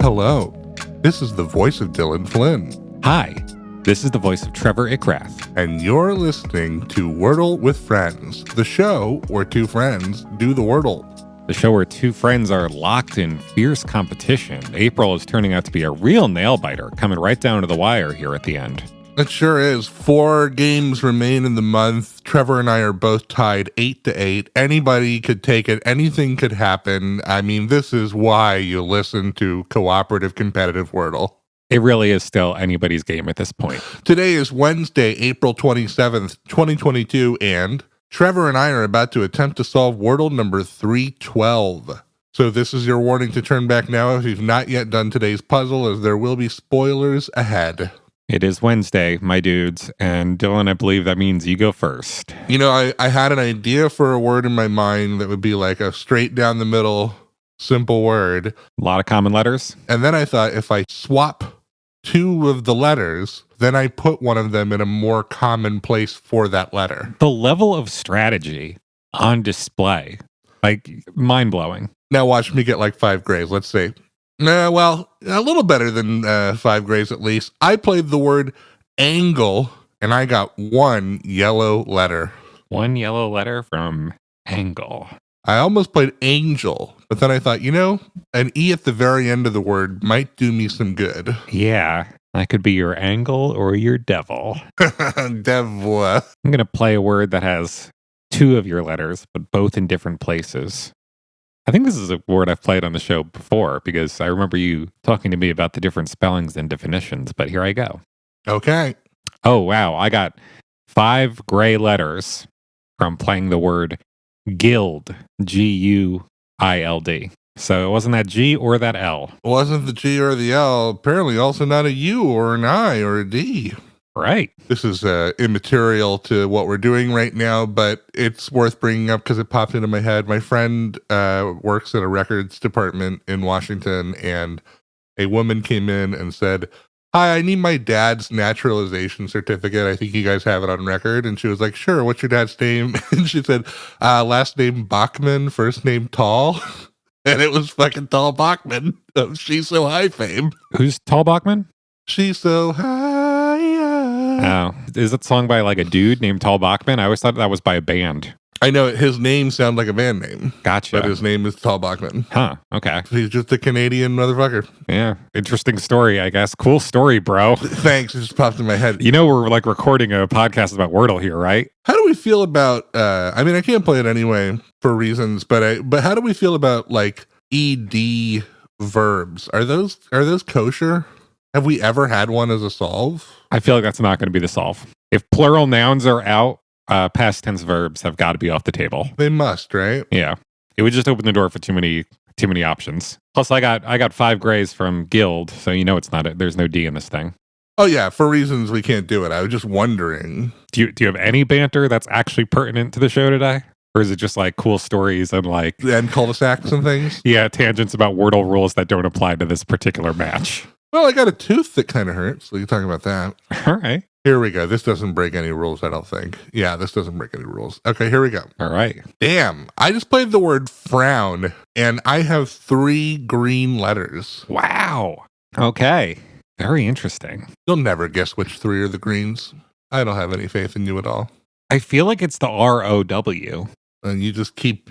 Hello, this is the voice of Dylan Flynn. Hi, this is the voice of Trevor Ickrath. And you're listening to Wordle with Friends, the show where two friends do the Wordle. The show where two friends are locked in fierce competition. April is turning out to be a real nail-biter, coming right down to the wire here at the end. It sure is. 4 games remain in the month. Trevor and I are both tied 8-8. Anybody could take it. Anything could happen. I mean, this is why you listen to cooperative competitive Wordle. It really is still anybody's game at this point. Today is Wednesday, April 27th, 2022, and Trevor and I are about to attempt to solve Wordle number 312. So this is your warning to turn back now if you've not yet done today's puzzle, as there will be spoilers ahead. It is Wednesday, my dudes, and Dylan, I believe that means you go first. You know, I had an idea for a word in my mind that would be like a straight down the middle, simple word. A lot of common letters. And then I thought if I swap 2 of the letters, then I put one of them in a more common place for that letter. The level of strategy on display, like mind-blowing. Now watch me get like 5 grays, let's see. Well, a little better than 5 grays at least. I played the word angle, and I got 1 yellow letter. 1 yellow letter from angle. I almost played angel, but then I thought, you know, an E at the very end of the word might do me some good. Yeah, that could be your angle or your devil. Devil. I'm going to play a word that has 2 of your letters, but both in different places. I think this is a word I've played on the show before because I remember you talking to me about the different spellings and definitions, but here I go. Okay. Oh, wow. I got 5 gray letters from playing the word guild, G-U-I-L-D. So it wasn't that G or that L. It wasn't the G or the L. Apparently also not a U or an I or a D. Right. This is immaterial to what we're doing right now, but it's worth bringing up because it popped into my head. My friend works at a records department in Washington, and a woman came in and said, "Hi, I need my dad's naturalization certificate. I think you guys have it on record." And she was like, "Sure, what's your dad's name?" And she said, "Last name Bachman, first name Tall." And it was fucking Tall Bachman of She's So High fame. Who's Tall Bachman? She's so high. Oh, is that song by like a dude named Tall Bachman? I always thought that was by a band. I know his name sounds like a band name. Gotcha. But his name is Tall Bachman. Huh, okay. He's just a Canadian motherfucker. Yeah, interesting story, I guess. Cool story, bro. Thanks, it just popped in my head. You know we're like recording a podcast about Wordle here, right? How do we feel about, I mean, I can't play it anyway for reasons, but how do we feel about like ED verbs? Are those kosher? Have we ever had one as a solve? I feel like that's not going to be the solve. If plural nouns are out, past tense verbs have got to be off the table. They must, right? Yeah. It would just open the door for too many options. Plus, I got 5 grays from guild, so you know there's no D in this thing. Oh yeah, for reasons we can't do it. I was just wondering. Do you have any banter that's actually pertinent to the show today? Or is it just like cool stories and like and cul-de-sacs and things? Yeah, tangents about Wordle rules that don't apply to this particular match. Well, I got a tooth that kind of hurts. We can talk about that. All right. Here we go. This doesn't break any rules, I don't think. Yeah, this doesn't break any rules. Okay, here we go. All right. Damn. I just played the word frown, and I have 3 green letters. Wow. Okay. Very interesting. You'll never guess which 3 are the greens. I don't have any faith in you at all. I feel like it's the R-O-W. And you just keep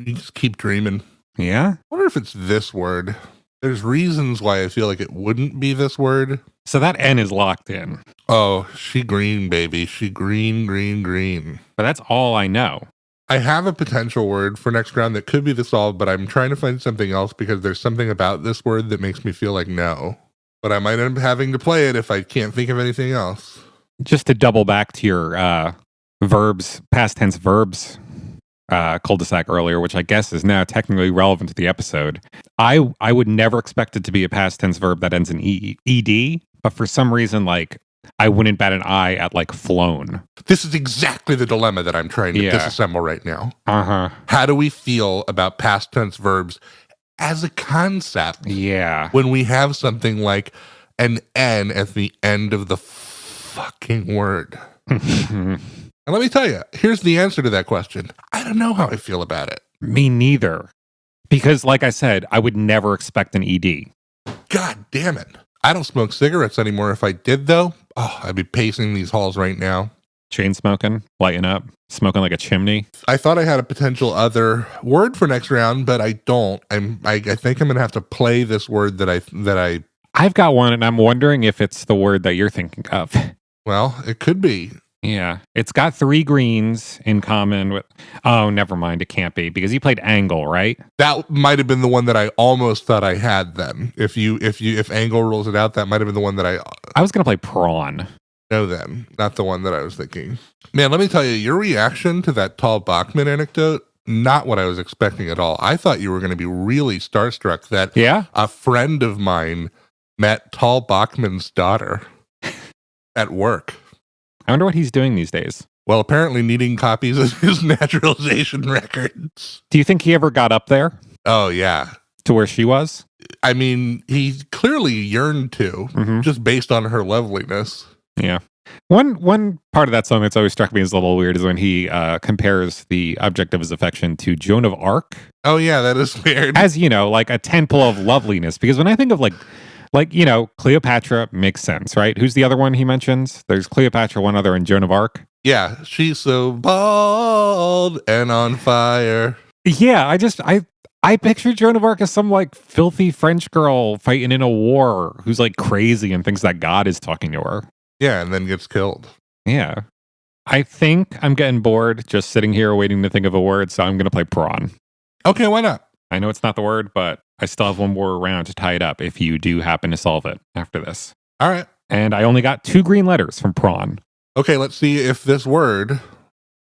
dreaming. Yeah? I wonder if it's this word. There's reasons why I feel like it wouldn't be this word. So that N is locked in. Oh, she green, baby. She green, green, green. But that's all I know. I have a potential word for next round that could be the solve, but I'm trying to find something else because there's something about this word that makes me feel like no. But I might end up having to play it if I can't think of anything else. Just to double back to your verbs, past tense verbs, cul-de-sac earlier, which I guess is now technically relevant to the episode. I would never expect it to be a past tense verb that ends in ed, but for some reason, like, I wouldn't bat an eye at like flown. This is exactly the dilemma that I'm trying to disassemble right now. How do we feel about past tense verbs as a concept? Yeah. When we have something like an N at the end of the fucking word. And let me tell you, here's the answer to that question. I don't know how I feel about it. Me neither. Because like I said, I would never expect an ED. God damn it. I don't smoke cigarettes anymore. If I did, though, I'd be pacing these halls right now. Chain smoking, lighting up, smoking like a chimney. I thought I had a potential other word for next round, but I don't. I think I'm going to have to play this word that I've got one, and I'm wondering if it's the word that you're thinking of. Well, it could be. Yeah. It's got 3 greens in common with... Oh, never mind. It can't be, because you played angle, right? That might have been the one that I almost thought I had then. If angle rules it out, that might have been the one that I was going to play prawn. No, then. Not the one that I was thinking. Man, let me tell you, your reaction to that Tall Bachman anecdote, not what I was expecting at all. I thought you were going to be really starstruck that a friend of mine met Tall Bachman's daughter at work. I wonder what he's doing these days. Well, apparently needing copies of his naturalization records. Do you think he ever got up there? Oh, yeah. To where she was? I mean, he clearly yearned to, just based on her loveliness. Yeah. One part of that song that's always struck me as a little weird is when he compares the object of his affection to Joan of Arc. Oh, yeah, that is weird. As, like a temple of loveliness. Because when I think of like Cleopatra makes sense, right? Who's the other one he mentions? There's Cleopatra, one other, and Joan of Arc. Yeah, she's so bald and on fire. Yeah, I picture Joan of Arc as some like filthy French girl fighting in a war who's like crazy and thinks that God is talking to her. Yeah, and then gets killed. Yeah. I think I'm getting bored just sitting here waiting to think of a word, so I'm going to play prawn. Okay, why not? I know it's not the word, but I still have one more round to tie it up if you do happen to solve it after this. All right. And I only got 2 green letters from prawn. Okay, let's see if this word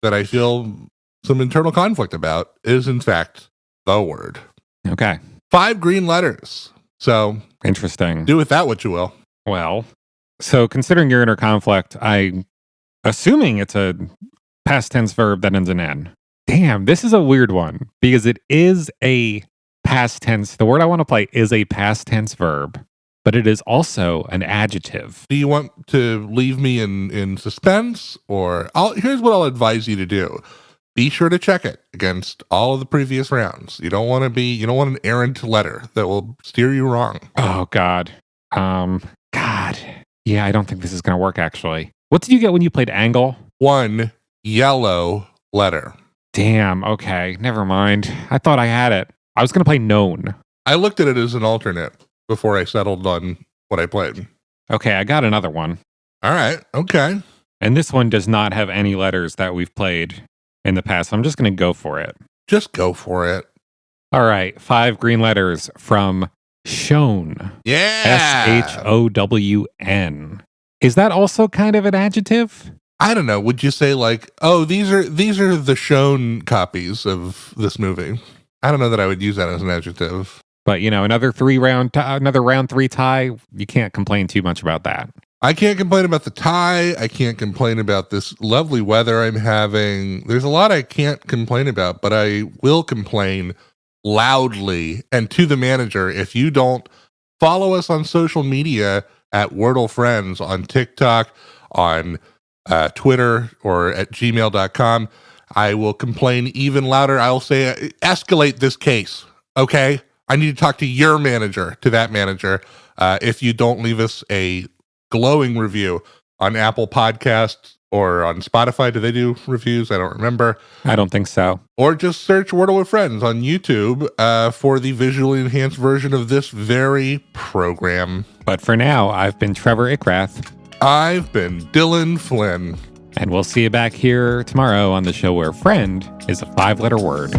that I feel some internal conflict about is in fact the word. Okay. 5 green letters. So interesting. Do with that what you will. Well, so considering your inner conflict, I'm assuming it's a past tense verb that ends in N. Damn, this is a weird one because it is a past tense. The word I want to play is a past tense verb, but it is also an adjective. Do you want to leave me in suspense, or here's what I'll advise you to do. Be sure to check it against all of the previous rounds. You don't want an errant letter that will steer you wrong. Oh God. Yeah, I don't think this is going to work actually. What did you get when you played angle? 1 yellow letter. Damn, okay. Never mind. I thought I had it. I was going to play known. I looked at it as an alternate before I settled on what I played. Okay, I got another one. All right, okay. And this one does not have any letters that we've played in the past. So I'm just going to go for it. Just go for it. All right, 5 green letters from shown. Yeah. SHOWN. Is that also kind of an adjective? I don't know. Would you say like, oh, these are the shown copies of this movie? I don't know that I would use that as an adjective. But another round 3 tie. You can't complain too much about that. I can't complain about the tie. I can't complain about this lovely weather I'm having. There's a lot I can't complain about, but I will complain loudly and to the manager if you don't follow us on social media at Wordle Friends on TikTok, on Twitter, or at gmail.com. I will complain even louder. I'll say, escalate this case, okay? I need to talk to your manager, to that manager, if you don't leave us a glowing review on Apple Podcasts or on Spotify. Do they do reviews? I don't remember. I don't think so. Or just search Wordle with Friends on YouTube for the visually enhanced version of this very program. But for now, I've been Trevor Ickrath. I've been Dylan Flynn. And we'll see you back here tomorrow on the show where friend is a 5-letter word.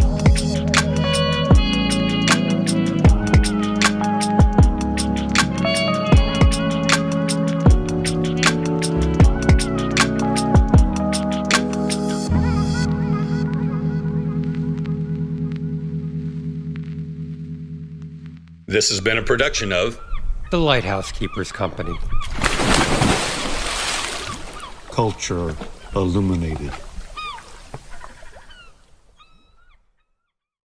This has been a production of The Lighthouse Keepers Company. Culture illuminated.